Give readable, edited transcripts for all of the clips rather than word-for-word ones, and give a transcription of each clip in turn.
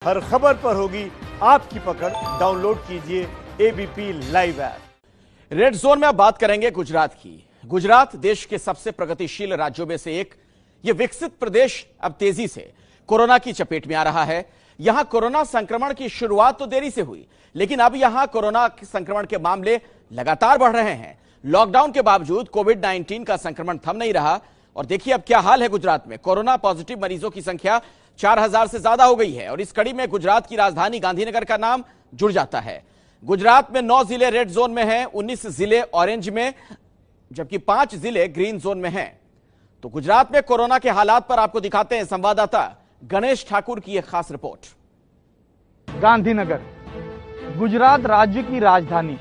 हर खबर पर होगी आपकी पकड़। डाउनलोड कीजिए ABP live app. Red zone में अब बात करेंगे गुजरात की। गुजरात देश के सबसे प्रगतिशील राज्यों में से एक। यह विकसित प्रदेश अब तेजी से कोरोना की चपेट में आ रहा है। यहां कोरोना संक्रमण की शुरुआत तो देरी से हुई, लेकिन अब यहां कोरोना संक्रमण के मामले लगातार बढ़ रहे हैं। लॉकडाउन के बावजूद कोविड-19 का संक्रमण थम नहीं रहा। और देखिए अब क्या हाल है गुजरात में। कोरोना पॉजिटिव मरीजों की संख्या 4000 से ज्यादा हो गई है और इस कड़ी में गुजरात की राजधानी गांधीनगर का नाम जुड़ जाता है। गुजरात में 9 जिले रेड जोन में हैं, 19 जिले ऑरेंज में, जबकि 5 जिले ग्रीन जोन में हैं। तो गुजरात में कोरोना के हालात पर आपको दिखाते हैं संवाददाता गणेश ठाकुर की एक खास रिपोर्ट। गांधीनगर गुजरात राज्य की राजधानी,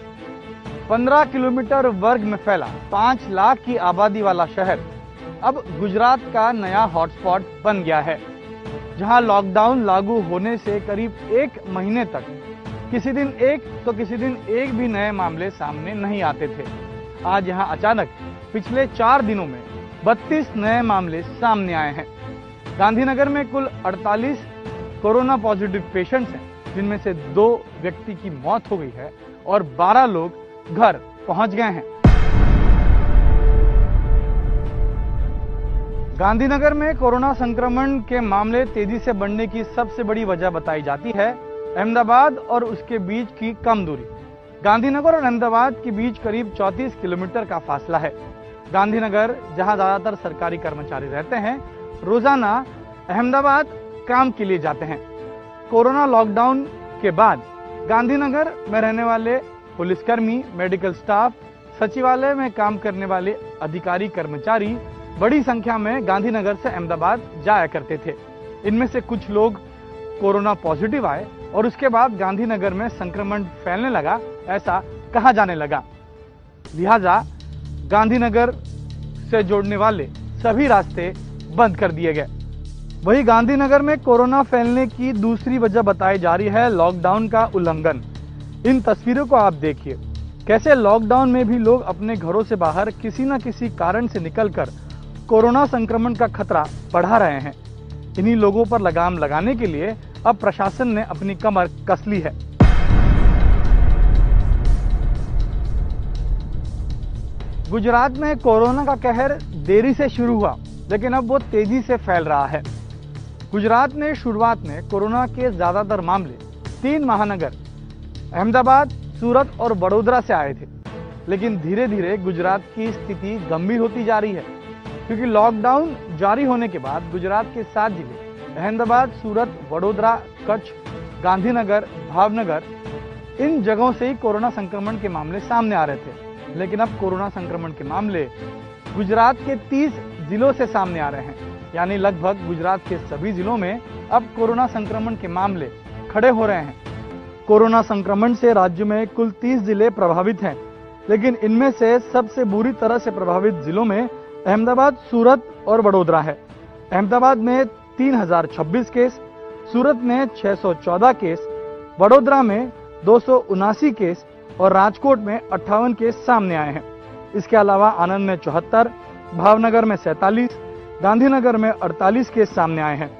15 किलोमीटर वर्ग में फैला 5 लाख की आबादी वाला शहर अब गुजरात का नया हॉटस्पॉट बन गया है, जहां लॉकडाउन लागू होने से करीब 1 महीने तक किसी दिन एक तो किसी दिन एक भी नए मामले सामने नहीं आते थे। आज यहां अचानक पिछले 4 दिनों में 32 नए मामले सामने आए हैं। गांधीनगर में कुल 48 कोरोना पॉजिटिव पेशेंट्स हैं, जिनमें से 2 व्यक्ति की मौत हो गई है और 12 लोग घर पहुंच गए हैं। गांधीनगर में कोरोना संक्रमण के मामले तेजी से बढ़ने की सबसे बड़ी वजह बताई जाती है अहमदाबाद और उसके बीच की कम दूरी। गांधीनगर और अहमदाबाद के बीच करीब 34 किलोमीटर का फासला है। गांधीनगर, जहां ज्यादातर सरकारी कर्मचारी रहते हैं, रोजाना अहमदाबाद काम के लिए जाते हैं। कोरोना लॉकडाउन के बाद गांधीनगर में रहने वाले पुलिसकर्मी, मेडिकल स्टाफ, सचिवालय में काम करने वाले अधिकारी कर्मचारी बड़ी संख्या में गांधीनगर से अहमदाबाद जाया करते थे। इनमें से कुछ लोग कोरोना पॉजिटिव आए और उसके बाद गांधीनगर में संक्रमण फैलने लगा, ऐसा कहा जाने लगा। लिहाजा गांधीनगर से जोड़ने वाले सभी रास्ते बंद कर दिए गए। वहीं गांधीनगर में कोरोना फैलने की दूसरी वजह बताई जा रही है लॉकडाउन का उल्लंघन। इन तस्वीरों को आप देखिए, कैसे लॉकडाउन में भी लोग अपने घरों से बाहर किसी न किसी कारण से निकलकर कोरोना संक्रमण का खतरा बढ़ा रहे हैं। इन्हीं लोगों पर लगाम लगाने के लिए अब प्रशासन ने अपनी कमर कस ली है। गुजरात में कोरोना का कहर देरी से शुरू हुआ, लेकिन अब वो तेजी से फैल रहा है। गुजरात में शुरुआत में कोरोना के ज्यादातर मामले 3 महानगर अहमदाबाद, सूरत और वडोदरा से आए थे, लेकिन धीरे धीरे गुजरात की स्थिति गंभीर होती जा रही है, क्योंकि लॉकडाउन जारी होने के बाद गुजरात के 7 जिले अहमदाबाद, सूरत, वडोदरा, कच्छ, गांधीनगर, भावनगर, इन जगहों से ही कोरोना संक्रमण के मामले सामने आ रहे थे। लेकिन अब कोरोना संक्रमण के मामले गुजरात के 30 जिलों से सामने आ रहे हैं, यानी लगभग गुजरात के सभी जिलों में अब कोरोना संक्रमण के मामले खड़े हो रहे हैं। कोरोना संक्रमण से राज्य में कुल 30 जिले प्रभावित हैं, लेकिन इनमें से सबसे बुरी तरह से प्रभावित जिलों में अहमदाबाद, सूरत और वडोदरा है। अहमदाबाद में 3026 केस, सूरत में 614 केस, वडोदरा में 279 केस और राजकोट में 58 केस सामने आए हैं। इसके अलावा आनंद में 74, भावनगर में 47, गांधीनगर में 48 केस सामने आए हैं।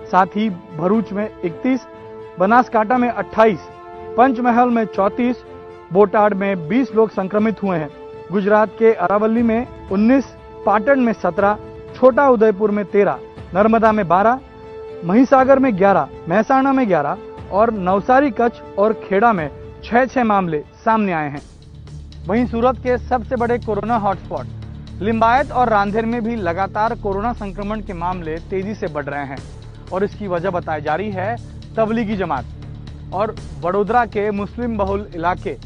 साथ ही भरूच में 31, बनासकांठा में 28, पंचमहल में 34, बोटाड में 20 लोग संक्रमित हुए हैं। गुजरात के अरावली में 19, पाटन में 17, छोटा उदयपुर में 13, नर्मदा में 12, महिसागर में 11, महसाणा में 11 और नवसारी, कच्छ और खेड़ा में 6-6 मामले सामने आए हैं। वहीं सूरत के सबसे बड़े कोरोना हॉटस्पॉट लिंबायत और रांधेर में भी लगातार कोरोना संक्रमण के मामले तेजी से बढ़ रहे हैं और इसकी वजह बताई जा रही है तबलीगी जमात। और वडोदरा के मुस्लिम बहुल इलाके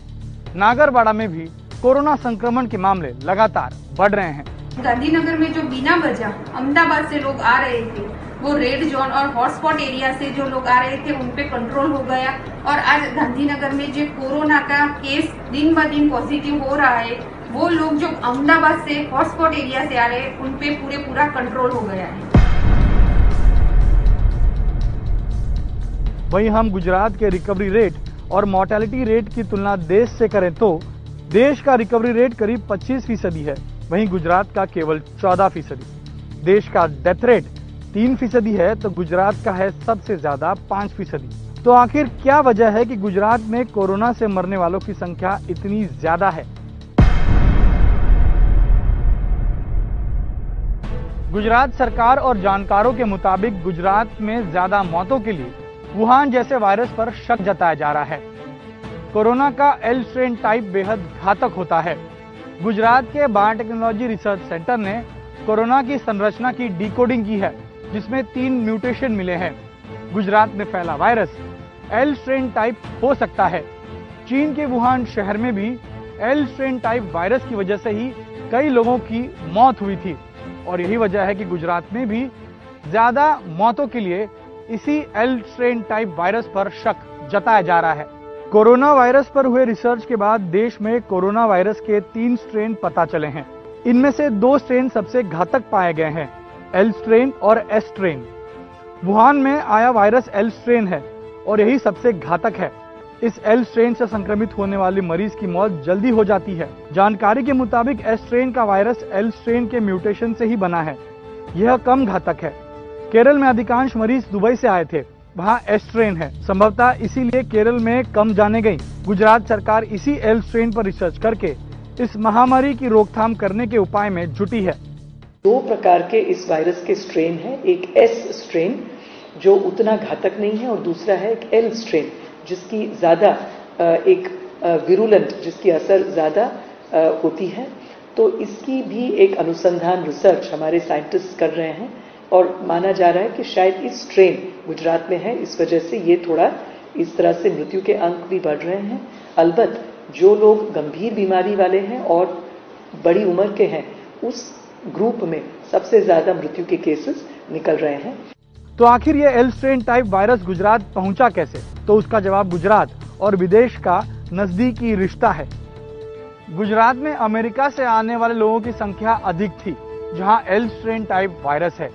नागरवाड़ा में भी कोरोना संक्रमण के मामले लगातार बढ़ रहे हैं। गांधीनगर में जो बिना वजह अहमदाबाद से लोग आ रहे थे, वो रेड जोन और हॉटस्पॉट एरिया से जो लोग आ रहे थे उन पे कंट्रोल हो गया और आज गांधीनगर में जो कोरोना का केस दिन ब दिन पॉजिटिव हो रहा है, वो लोग जो अहमदाबाद से हॉटस्पॉट एरिया से आ रहे हैं उन पे पूरा कंट्रोल हो गया है। वहीं हम गुजरात के रिकवरी रेट और मोर्टेलिटी रेट की तुलना देश से करें तो देश का रिकवरी रेट करीब 25% है, वहीं गुजरात का केवल 14%। देश का डेथ रेट 3% है तो गुजरात का है सबसे ज्यादा 5%। तो आखिर क्या वजह है कि गुजरात में कोरोना से मरने वालों की संख्या इतनी ज्यादा है? गुजरात सरकार और जानकारों के मुताबिक गुजरात में ज्यादा मौतों के लिए वुहान जैसे वायरस पर शक जताया जा रहा है। कोरोना का एल स्ट्रेन टाइप बेहद घातक होता है। गुजरात के बायोटेक्नोलॉजी रिसर्च सेंटर ने कोरोना की संरचना की डिकोडिंग की है, जिसमें 3 म्यूटेशन मिले हैं। गुजरात में फैला वायरस एल स्ट्रेन टाइप हो सकता है। चीन के वुहान शहर में भी एल स्ट्रेन टाइप वायरस की वजह से ही कई लोगों की मौत हुई थी और यही वजह है कि गुजरात में भी ज्यादा मौतों के लिए इसी एल स्ट्रेन टाइप वायरस पर शक जताया जा रहा है। कोरोना वायरस पर हुए रिसर्च के बाद देश में कोरोना वायरस के 3 स्ट्रेन पता चले हैं। इनमें से 2 स्ट्रेन सबसे घातक पाए गए हैं, एल स्ट्रेन और एस स्ट्रेन। वुहान में आया वायरस एल स्ट्रेन है और यही सबसे घातक है। इस एल स्ट्रेन से संक्रमित होने वाले मरीज की मौत जल्दी हो जाती है। जानकारी के मुताबिक एस स्ट्रेन का वायरस एल स्ट्रेन के म्यूटेशन से ही बना है। यह कम घातक है। केरल में अधिकांश मरीज दुबई से आए थे, वहाँ एस स्ट्रेन है। संभवतः इसीलिए केरल में कम जाने गई। गुजरात सरकार इसी एल स्ट्रेन पर रिसर्च करके इस महामारी की रोकथाम करने के उपाय में जुटी है। 2 प्रकार के इस वायरस के स्ट्रेन हैं, एक एस स्ट्रेन जो उतना घातक नहीं है और दूसरा है एक एल स्ट्रेन जिसकी ज्यादा एक विरुलेंट, जिसकी असर ज्यादा होती है। तो इसकी भी एक अनुसंधान रिसर्च हमारे साइंटिस्ट कर रहे हैं और माना जा रहा है कि शायद इस स्ट्रेन गुजरात में है, इस वजह से ये थोड़ा इस तरह से मृत्यु के अंक भी बढ़ रहे हैं। अलबत् जो लोग गंभीर बीमारी वाले हैं और बड़ी उम्र के हैं, उस ग्रुप में सबसे ज्यादा मृत्यु के केसेस निकल रहे हैं। तो आखिर ये L strain type virus Gujarat पहुंचा कैसे? तो उसका जवाब गुजरात और विदेश का नजदीकी रिश्ता है। गुजरात में अमेरिका से आने वाले लोगों की संख्या अधिक थी, जहां एल स्ट्रेन टाइप वायरस है।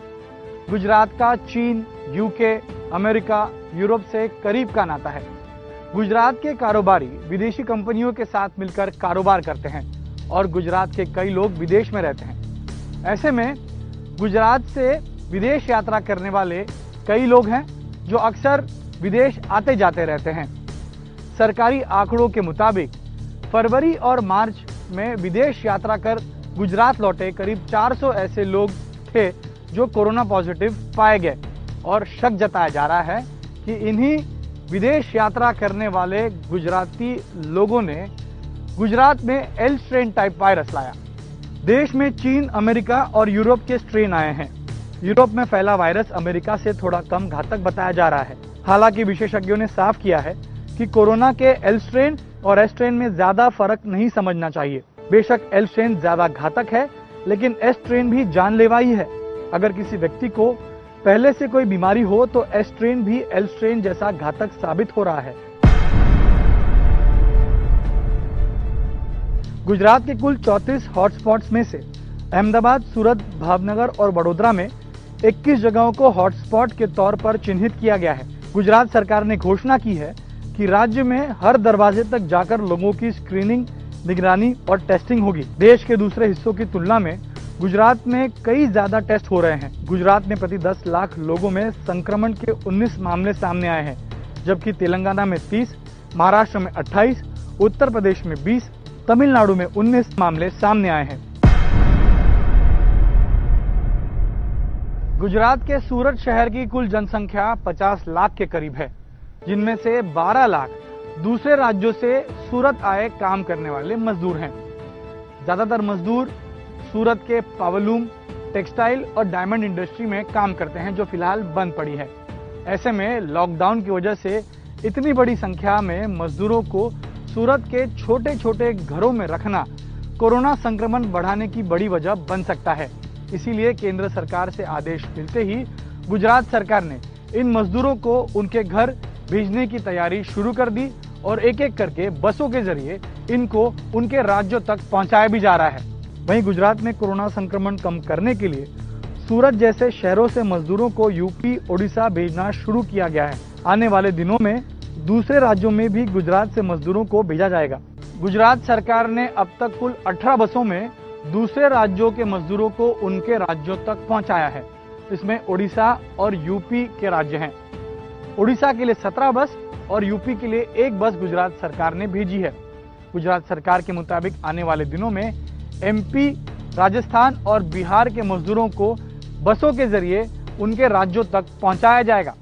गुजरात का चीन, यूके, अमेरिका, यूरोप से करीब का नाता है। गुजरात के कारोबारी विदेशी कंपनियों के साथ मिलकर कारोबार करते हैं और गुजरात के कई लोग विदेश में रहते हैं। ऐसे में गुजरात से विदेश यात्रा करने वाले कई लोग हैं जो अक्सर विदेश आते जाते रहते हैं। सरकारी आंकड़ों के मुताबिक फरवरी और मार्च में विदेश यात्रा कर गुजरात लौटे करीब 400 ऐसे लोग थे जो कोरोना पॉजिटिव पाए गए और शक जताया जा रहा है कि इन्हीं विदेश यात्रा करने वाले गुजराती लोगों ने गुजरात में एल स्ट्रेन टाइप वायरस लाया। देश में चीन, अमेरिका और यूरोप के स्ट्रेन आए हैं। यूरोप में फैला वायरस अमेरिका से थोड़ा कम घातक बताया जा रहा है। हालांकि विशेषज्ञों ने साफ किया है कि कोरोना के एल स्ट्रेन और एस स्ट्रेन में ज्यादा फर्क नहीं समझना चाहिए। बेशक एल स्ट्रेन ज्यादा घातक है, लेकिन एस स्ट्रेन भी जानलेवा ही है। अगर किसी व्यक्ति को पहले से कोई बीमारी हो तो एस स्ट्रेन भी एल स्ट्रेन जैसा घातक साबित हो रहा है। गुजरात के कुल 34 हॉटस्पॉट्स में से अहमदाबाद, सूरत, भावनगर और वडोदरा में 21 जगहों को हॉटस्पॉट के तौर पर चिन्हित किया गया है। गुजरात सरकार ने घोषणा की है कि राज्य में हर दरवाजे तक जाकर लोगों की स्क्रीनिंग, निगरानी और टेस्टिंग होगी। देश के दूसरे हिस्सों की तुलना में गुजरात में कई ज्यादा टेस्ट हो रहे हैं। गुजरात में प्रति 10 लाख लोगों में संक्रमण के 19 मामले सामने आए हैं, जबकि तेलंगाना में 30, महाराष्ट्र में 28, उत्तर प्रदेश में 20, तमिलनाडु में 19 मामले सामने आए हैं। गुजरात के सूरत शहर की कुल जनसंख्या 50 लाख के करीब है, जिनमें से 12 लाख दूसरे राज्यों से सूरत आए काम करने वाले मजदूर हैं। ज्यादातर मजदूर सूरत के पावरलूम, टेक्सटाइल और डायमंड इंडस्ट्री में काम करते हैं, जो फिलहाल बंद पड़ी है। ऐसे में लॉकडाउन की वजह से इतनी बड़ी संख्या में मजदूरों को सूरत के छोटे छोटे घरों में रखना कोरोना संक्रमण बढ़ाने की बड़ी वजह बन सकता है। इसीलिए केंद्र सरकार से आदेश मिलते ही गुजरात सरकार ने इन मजदूरों को उनके घर भेजने की तैयारी शुरू कर दी और एक एक करके बसों के जरिए इनको उनके राज्यों तक पहुंचाया भी जा रहा है। वहीं गुजरात में कोरोना संक्रमण कम करने के लिए सूरत जैसे शहरों से मजदूरों को यूपी, ओडिशा भेजना शुरू किया गया है। आने वाले दिनों में दूसरे राज्यों में भी गुजरात से मजदूरों को भेजा जाएगा। गुजरात सरकार ने अब तक कुल 18 बसों में दूसरे राज्यों के मजदूरों को उनके राज्यों तक पहुंचाया है। इसमें ओडिशा और यूपी के राज्य हैं। उड़ीसा के लिए 17 बस और यूपी के लिए 1 बस गुजरात सरकार ने भेजी है। गुजरात सरकार के मुताबिक आने वाले दिनों में एमपी, राजस्थान और बिहार के मजदूरों को बसों के जरिए उनके राज्यों तक पहुंचाया जाएगा।